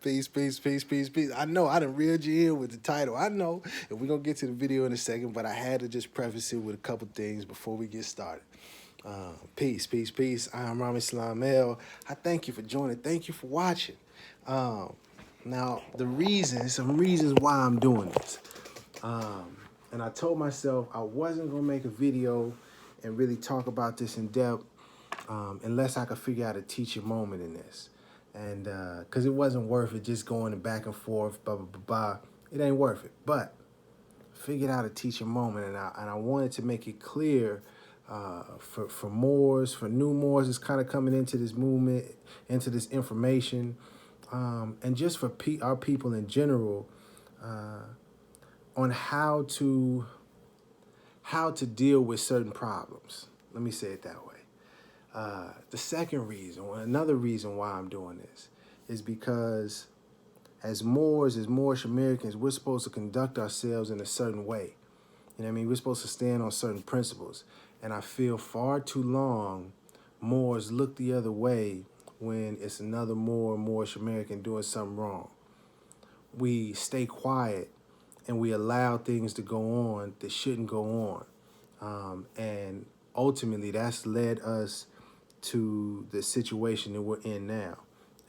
Peace, peace, peace, peace, peace. I know I done reeled you in with the title. I know, and we're gonna get to the video in a second, but I had to just preface it with a couple things before we get started. Peace, peace, peace. I'm Rami I thank you for joining. Thank you for watching. Now, some reasons why I'm doing this. And I told myself I wasn't gonna make a video and really talk about this in depth unless I could figure out a teaching moment in this. And because it wasn't worth it just going back and forth, blah, blah, blah, blah. It ain't worth it. But I figured out a teaching moment, and I wanted to make it clear for Moors, for new Moors that's kind of coming into this movement, into this information, and just for our people in general, on how to deal with certain problems. Let me say it that way. The second reason, or another reason why I'm doing this, is because as Moors, as Moorish Americans, we're supposed to conduct ourselves in a certain way. You know what I mean? We're supposed to stand on certain principles. And I feel far too long Moors look the other way when it's another Moorish American doing something wrong. We stay quiet and we allow things to go on that shouldn't go on. And ultimately, that's led us to the situation that we're in now,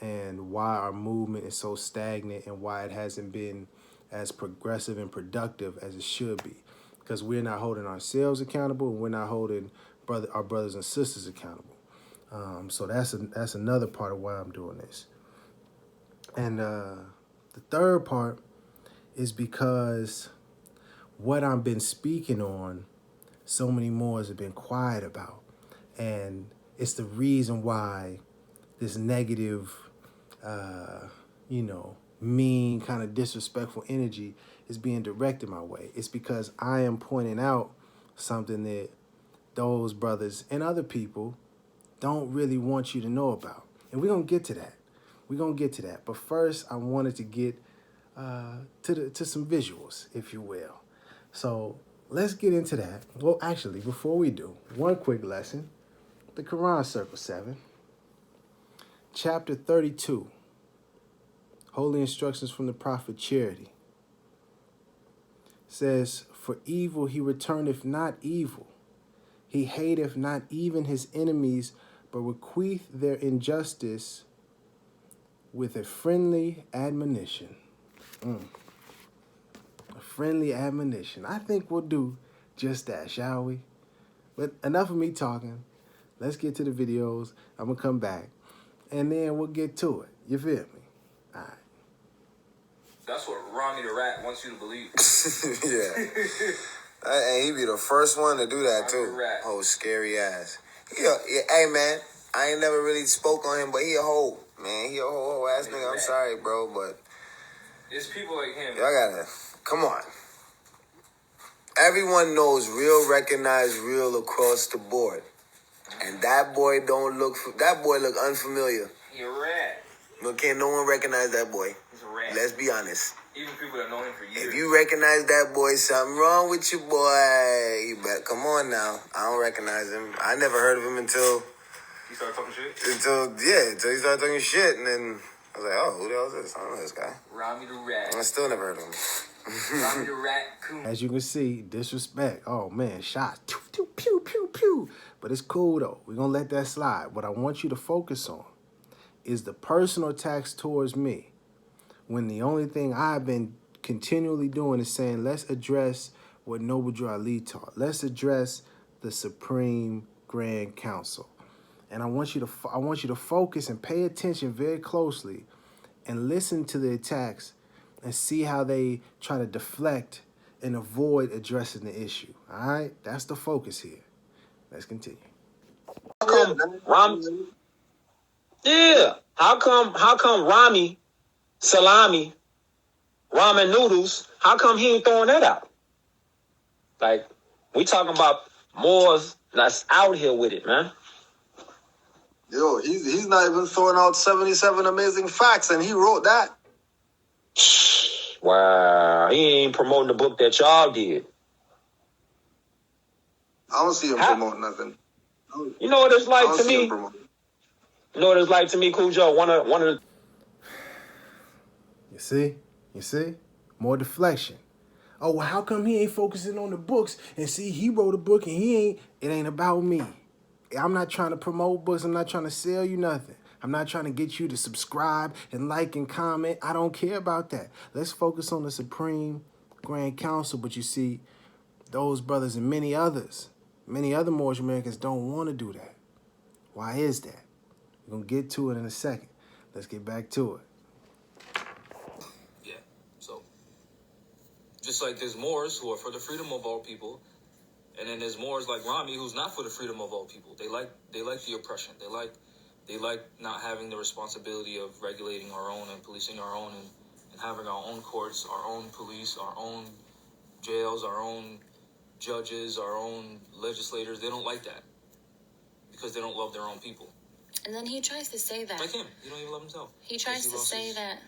and why our movement is so stagnant and why it hasn't been as progressive and productive as it should be, because we're not holding ourselves accountable and we're not holding our brothers and sisters accountable. So that's another part of why I'm doing this. And the third part is because what I've been speaking on, so many Moors have been quiet about. And it's the reason why this negative, mean, kind of disrespectful energy is being directed my way. It's because I am pointing out something that those brothers and other people don't really want you to know about. And we're going to get to that. But first, I wanted to get to some visuals, if you will. So let's get into that. Well, actually, before we do, one quick lesson. The Quran, Circle 7, Chapter 32, Holy Instructions from the Prophet Charity, says, "For evil he returneth not evil. He hateth not even his enemies, but requiteth their injustice with a friendly admonition." A friendly admonition. I think we'll do just that, shall we? But enough of me talking. Let's get to the videos. I'm going to come back, and then we'll get to it. You feel me? All right. That's what Rami the Rat wants you to believe. Yeah. And he be the first one to do that, too. Oh, scary ass. Hey, man, I ain't never really spoke on him, but he a hoe. Man, he a whole ass nigga. I'm sorry, bro, but... It's people like him. Y'all gotta... Come on. Everyone knows real, recognize real across the board. And that boy look unfamiliar. He a rat. Can't no one recognize that boy. He's a rat. Let's be honest. Even people that know him for years. If you recognize that boy, something wrong with you, boy. You better come on now. I don't recognize him. I never heard of him until he started talking shit. Until he started talking shit, and then I was like, oh, who the hell is this? I don't know this guy. Rami the Rat. I still never heard of him. Rami the Rat. As you can see, disrespect. Oh man, shots. Pew, pew, pew, pew. But it's cool though. We're gonna let that slide. What I want you to focus on is the personal attacks towards me, when the only thing I've been continually doing is saying, let's address what Noble Drew Ali taught. Let's address the Supreme Grand Council. And I want you to focus and pay attention very closely and listen to the attacks and see how they try to deflect and avoid addressing the issue. All right? That's the focus here. Let's continue. How come Rami? Yeah. How come Rami, salami, ramen noodles? How come he ain't throwing that out? Like, we talking about Moors that's out here with it, man. Yo, he's not even throwing out 77 amazing facts, and he wrote that. Wow, he ain't promoting the book that y'all did. I don't see him promoting nothing. You know what it's like to me? You know what it's like to me, Cujo? One of the You see? More deflection. Oh, well, how come he ain't focusing on the books? And see, he wrote a book and it ain't about me. I'm not trying to promote books. I'm not trying to sell you nothing. I'm not trying to get you to subscribe and like and comment. I don't care about that. Let's focus on the Supreme Grand Council. But you see, those brothers and many other Moorish Americans don't want to do that. Why is that? We're going to get to it in a second. Let's get back to it. Yeah. So, just like there's Moors who are for the freedom of all people, and then there's Moors like Rami who's not for the freedom of all people. They like the oppression. They like not having the responsibility of regulating our own and policing our own and having our own courts, our own police, our own jails, our own judges, our own legislators. They don't like that because they don't love their own people. And then he tries to say that. Like him. He don't even love himself. He tries to say that.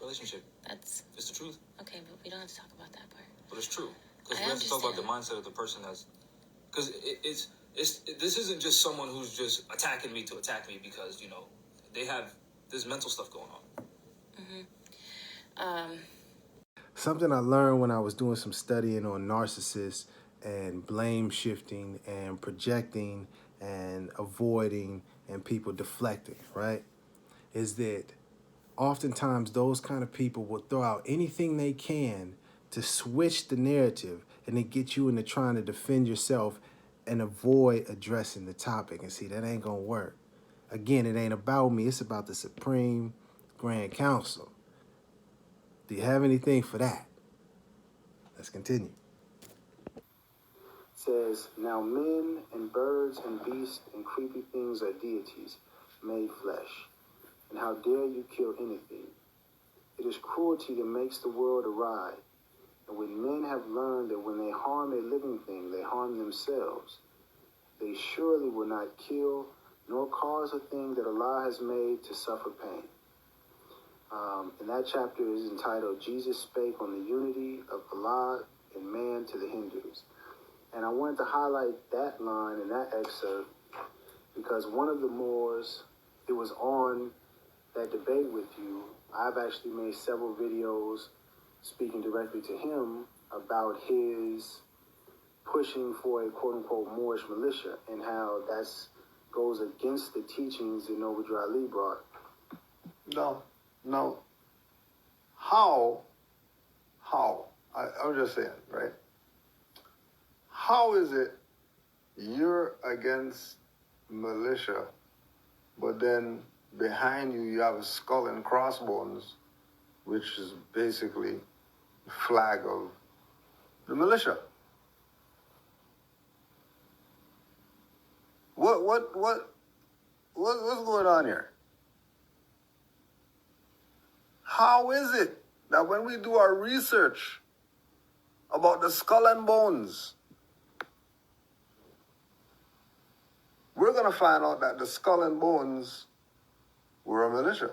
Relationship. It's the truth. Okay, but we don't have to talk about that part. But it's true. Because we have to talk about the mindset of the person that's... Because this isn't just someone who's just attacking me to attack me because, you know, there's mental stuff going on. Mm-hmm. Something I learned when I was doing some studying on narcissists and blame shifting and projecting and avoiding and people deflecting, right? Is that oftentimes those kind of people will throw out anything they can to switch the narrative and to get you into trying to defend yourself and avoid addressing the topic. And see, that ain't gonna work. Again, it ain't about me. It's about the Supreme Grand Council. Do you have anything for that? Let's continue. It says, now men and birds and beasts and creepy things are deities made flesh. And how dare you kill anything? It is cruelty that makes the world awry. And when men have learned that when they harm a living thing, they harm themselves, they surely will not kill nor cause a thing that Allah has made to suffer pain. And that chapter is entitled, Jesus Spake on the Unity of Allah and Man to the Hindus. And I wanted to highlight that line in that excerpt because one of the Moors, it was on that debate with you. I've actually made several videos speaking directly to him about his pushing for a quote-unquote Moorish militia and how that goes against the teachings that Noble Drew Ali brought. No. How? I'm just saying, right? How is it you're against militia, but then behind you, you have a skull and crossbones, which is basically the flag of the militia? What's going on here? How is it that when we do our research about the skull and bones, we're going to find out that the skull and bones were a militia?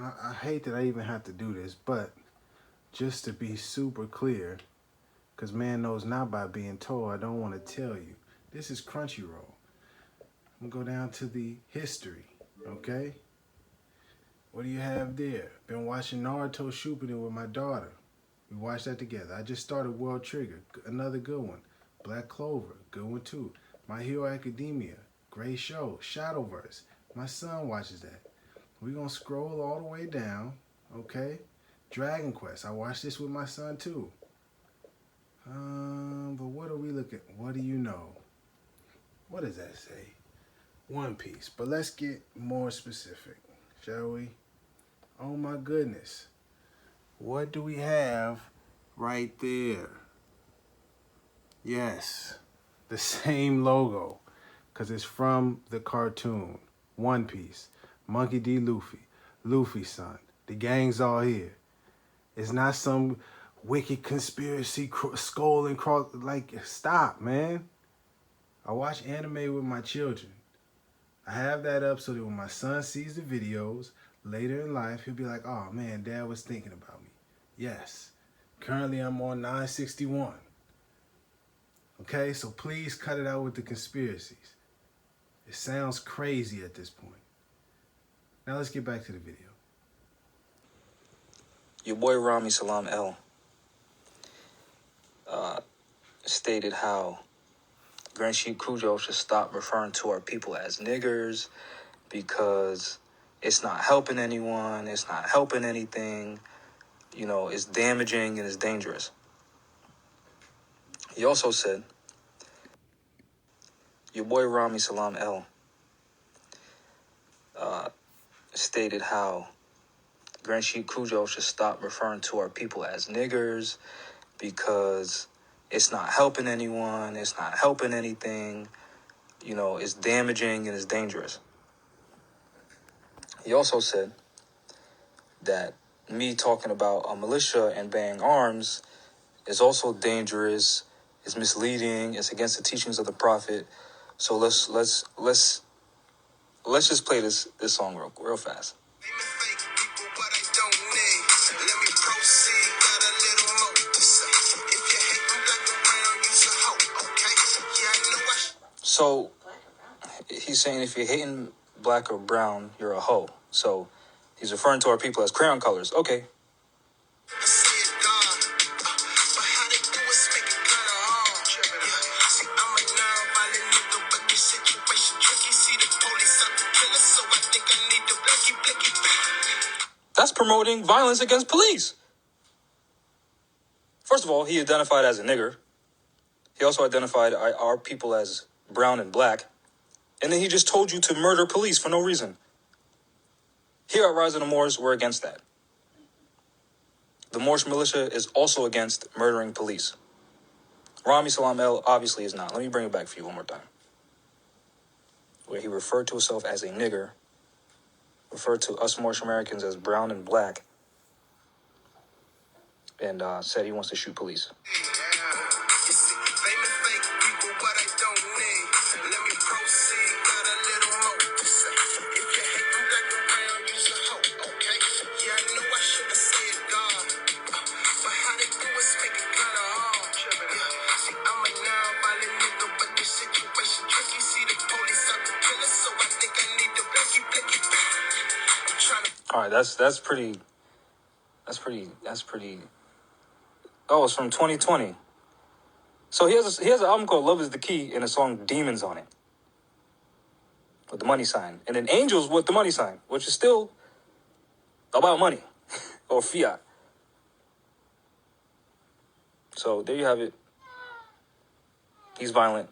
I hate that I even have to do this, but just to be super clear, because man knows not by being told, I don't want to tell you. This is Crunchyroll. I'm going to go down to the history, okay? What do you have there? Been watching Naruto Shippuden with my daughter. We watched that together. I just started World Trigger, another good one. Black Clover, good one too. My Hero Academia, great show. Shadowverse, my son watches that. We're going to scroll all the way down, okay? Dragon Quest, I watched this with my son too. But what are we looking at? What do you know? What does that say? One Piece. But let's get more specific, shall we? Oh my goodness. What do we have right there? Yes, the same logo, because it's from the cartoon. One Piece. Monkey D. Luffy. Luffy's son. The gang's all here. It's not some wicked conspiracy skull and cross. Like, stop, man. I watch anime with my children. I have that up so that when my son sees the videos later in life, he'll be like, oh man, Dad was thinking about me. Yes. Currently I'm on 961. Okay, so please cut it out with the conspiracies. It sounds crazy at this point. Now let's get back to the video. Your boy Rami Salam L stated how Grand Sheik Cujo should stop referring to our people as niggers because it's not helping anyone, it's not helping anything, you know, it's damaging and it's dangerous. He also said, your boy Rami Salam L stated how Grand Sheik Cujo should stop referring to our people as niggers because it's not helping anyone, it's not helping anything, you know, it's damaging and it's dangerous. He also said that me talking about a militia and bearing arms is also dangerous, it's misleading, it's against the teachings of the Prophet. So let's just play this song real fast. So he's saying if you're hating black or brown, you're a hoe. So he's referring to our people as crayon colors. Okay. That's promoting violence against police. First of all, he identified as a nigger. He also identified our people as brown and black. And then he just told you to murder police for no reason. Here at Rise of the Moors, we're against that. The Moorish militia is also against murdering police. Rami Salam El obviously is not. Let me bring it back for you one more time. Where he referred to himself as a nigger, referred to us Moorish Americans as brown and black, and said he wants to shoot police. All right, that's pretty. Oh, it's from 2020. So he has an album called "Love Is the Key" and a song "Demons" on it, with the money sign, and then "Angels" with the money sign, which is still about money or fiat. So there you have it. He's violent.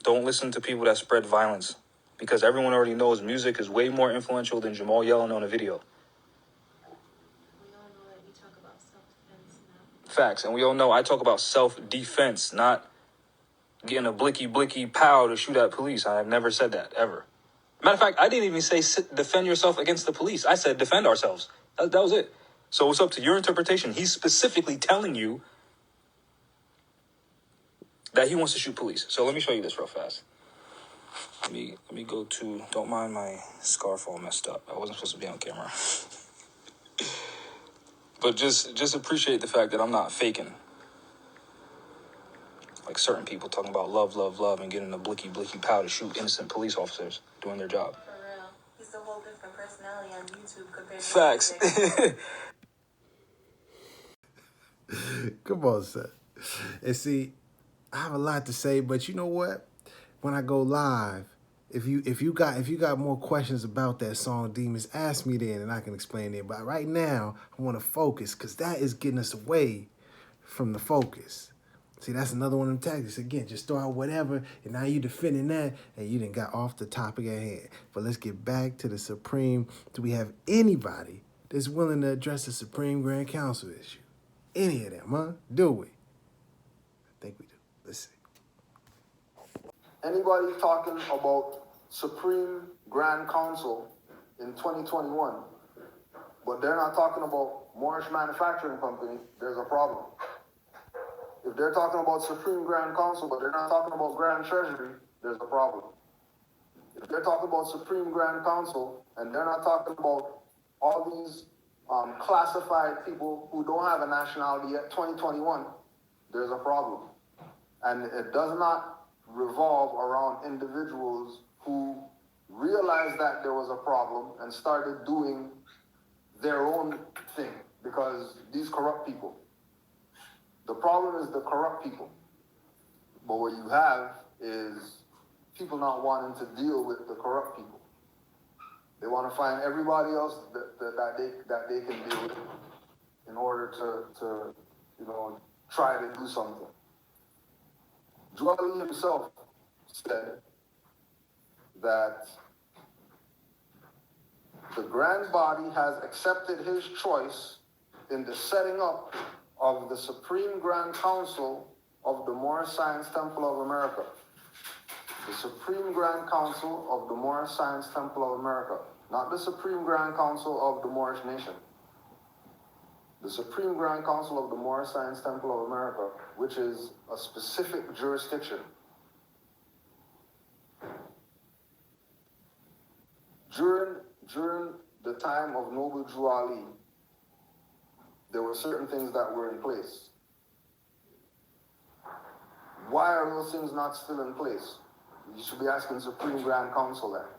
Don't listen to people that spread violence, because everyone already knows music is way more influential than Jamal yelling on a video. Facts, and we all know I talk about self-defense, not getting a blicky pow to shoot at police. I have never said that, ever. Matter of fact, I didn't even say defend yourself against the police. I said defend ourselves. That was it. So it's up to your interpretation. He's specifically telling you that he wants to shoot police. So let me show you this real fast. Let me go to, don't mind my scarf all messed up. I wasn't supposed to be on camera. But just appreciate the fact that I'm not faking. Like certain people talking about love, and getting a blicky pow to shoot innocent police officers doing their job. For real. He's a whole different personality on YouTube compared to Facts. Come on, son. And see, I have a lot to say, but you know what? When I go live, if you got more questions about that song "Demons," ask me then, and I can explain it. But right now, I want to focus, because that is getting us away from the focus. See, that's another one of them tactics. Again, just throw out whatever, and now you defending that, and you done got off the topic at hand. But let's get back to the Supreme. Do we have anybody that's willing to address the Supreme Grand Council issue? Any of them, huh? Do we? I think we do. Let's see. Anybody talking about Supreme Grand Council in 2021, but they're not talking about Moorish Manufacturing Company, there's a problem. If they're talking about Supreme Grand Council, but they're not talking about Grand Treasury, there's a problem. If they're talking about Supreme Grand Council, and they're not talking about all these classified people who don't have a nationality yet, 2021, there's a problem. And it does not revolve around individuals who realized that there was a problem and started doing their own thing, because these corrupt people. The problem is the corrupt people. But what you have is people not wanting to deal with the corrupt people. They want to find everybody else that they can deal with in order to try to do something. Joel himself said that the grand body has accepted his choice in the setting up of the Supreme Grand Council of the Moorish Science Temple of America. The Supreme Grand Council of the Moorish Science Temple of America. Not the Supreme Grand Council of the Moorish Nation. The Supreme Grand Council of the Moorish Science Temple of America, which is a specific jurisdiction. During the time of Noble Drew Ali, there were certain things that were in place. Why are those things not still in place? You should be asking Supreme Grand Council that.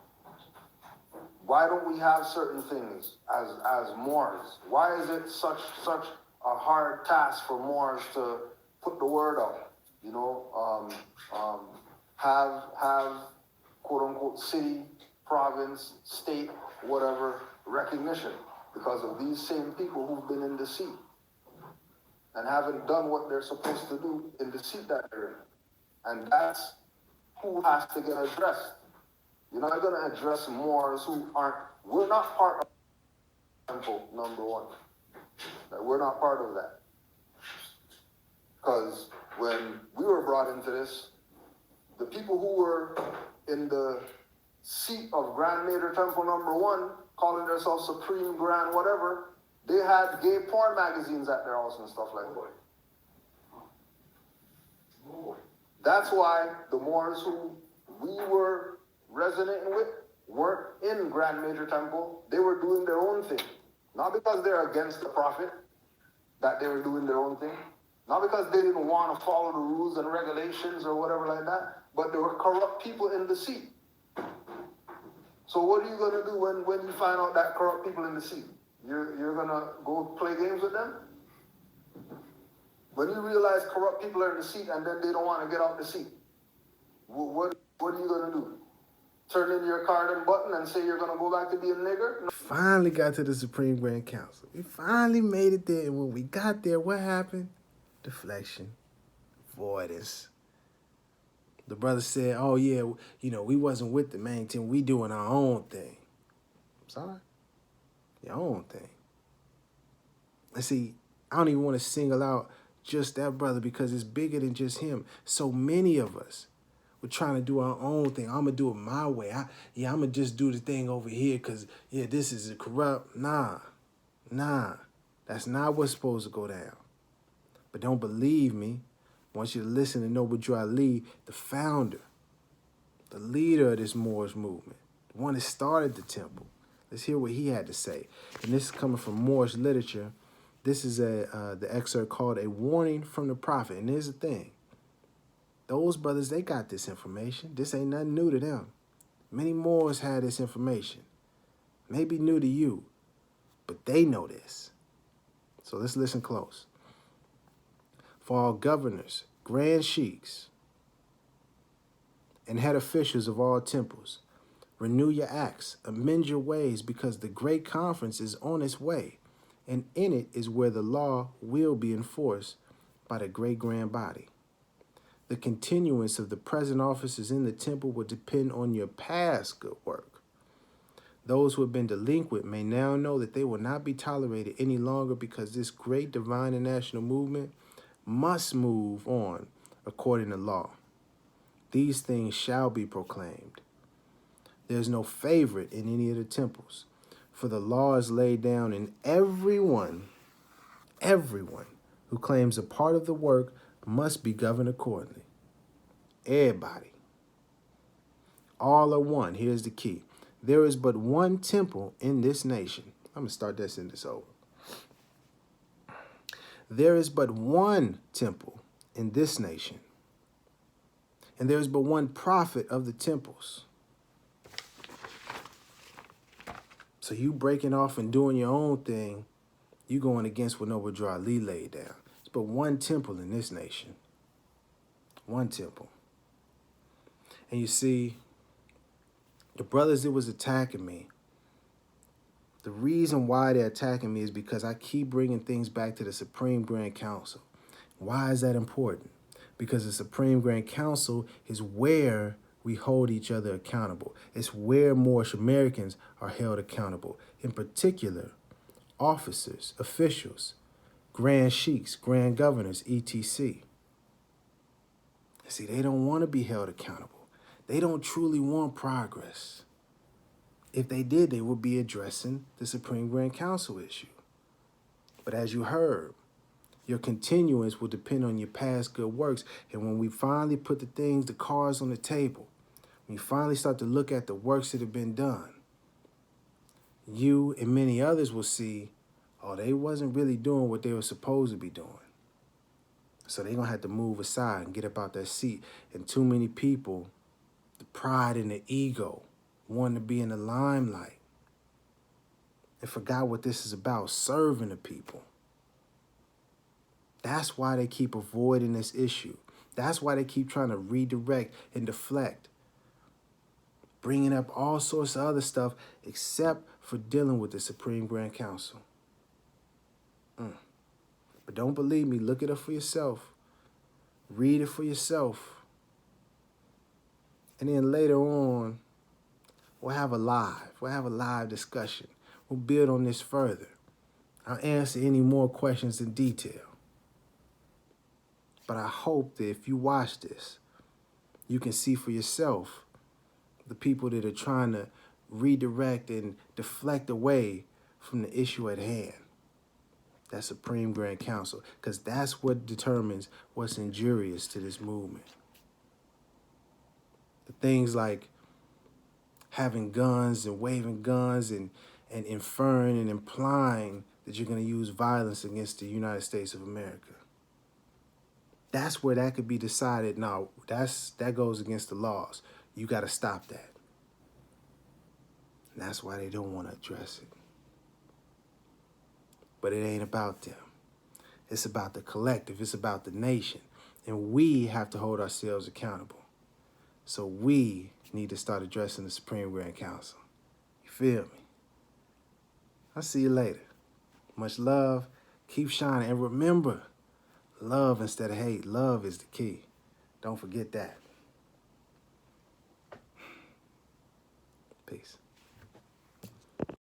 Why don't we have certain things as Moors? Why is it such a hard task for Moors to put the word out? Have quote unquote city, province, state, whatever recognition, because of these same people who've been in the seat and haven't done what they're supposed to do in the seat that they're in. And that's who has to get addressed. You're not going to address Moors who aren't. We're not part of the temple, number one. We're not part of that. Because when we were brought into this, the people who were in the seat of Grand Mater Temple number one, calling themselves Supreme Grand whatever, they had gay porn magazines at their house and stuff like that. That's why the Moors who we were resonating with weren't in Grand Major Temple. They were doing their own thing. Not because they're against the Prophet, that they were doing their own thing. Not because they didn't want to follow the rules and regulations or whatever like that, but there were corrupt people in the seat. So what are you going to do when you find out that corrupt people in the seat? You're going to go play games with them? When you realize corrupt people are in the seat and then they don't want to get out the seat, what are you going to do? Turn in your card and button and say you're going to go back to being a nigger? No. Finally got to the Supreme Grand Council. We finally made it there. And when we got there, what happened? Deflection. Avoidance. The brother said, oh, yeah, we wasn't with the main team. We doing our own thing. Sorry. Your own thing. And see, I don't even want to single out just that brother because it's bigger than just him. So many of us were trying to do our own thing. I'm going to do it my way. I'm going to just do the thing over here because, this is a corrupt. Nah. That's not what's supposed to go down. But don't believe me. I want you to listen to Noble Drew Ali, the founder, the leader of this Moorish movement, the one that started the temple. Let's hear what he had to say. And this is coming from Moorish literature. This is the excerpt called A Warning from the Prophet. And here's the thing. Those brothers, they got this information. This ain't nothing new to them. Many Moors had this information. Maybe new to you, but they know this. So let's listen close. For all governors, grand sheiks, and head officials of all temples, renew your acts, amend your ways, because the great conference is on its way, and in it is where the law will be enforced by the great grand body. The continuance of the present offices in the temple will depend on your past good work. Those who have been delinquent may now know that they will not be tolerated any longer, because this great divine and national movement must move on according to law. These things shall be proclaimed. There's no favorite in any of the temples, for the law is laid down, and everyone who claims a part of the work must be governed accordingly. Everybody. All are one. Here's the key. There is but one temple in this nation. I'm going to start that sentence over. There is but one temple in this nation, And there is but one prophet of the temples. So you breaking off and doing your own thing, you going against what Noble Drew Ali laid down. It's but one temple in this nation. One temple. And you see, the brothers that was attacking me, the reason why they're attacking me is because I keep bringing things back to the Supreme Grand Council. Why is that important? Because the Supreme Grand Council is where we hold each other accountable. It's where Moorish Americans are held accountable. In particular, officers, officials, grand sheiks, grand governors, etc. See, they don't want to be held accountable. They don't truly want progress. If they did, they would be addressing the Supreme Grand Council issue. But as you heard, your continuance will depend on your past good works. And when we finally put the cards on the table, when you finally start to look at the works that have been done, you and many others will see, oh, they wasn't really doing what they were supposed to be doing. So they're going to have to move aside and get up out that seat. And too many people, the pride and the ego, wanting to be in the limelight, and forgot what this is about, serving the people. That's why they keep avoiding this issue. That's why they keep trying to redirect and deflect, bringing up all sorts of other stuff except for dealing with the Supreme Grand Council. But don't believe me. Look it up for yourself. Read it for yourself. And then later on, we'll have a live discussion. We'll build on this further. I'll answer any more questions in detail. But I hope that if you watch this, you can see for yourself the people that are trying to redirect and deflect away from the issue at hand. That Supreme Grand Council, because that's what determines what's injurious to this movement. The things like having guns and waving guns and inferring and implying that you're going to use violence against the United States of America. That's where that could be decided. No, that goes against the laws. You got to stop that. And that's why they don't want to address it. But it ain't about them. It's about the collective. It's about the nation. And we have to hold ourselves accountable. So we need to start addressing the Supreme Grand Council. You feel me? I'll see you later. Much love. Keep shining. And remember, love instead of hate. Love is the key. Don't forget that. Peace.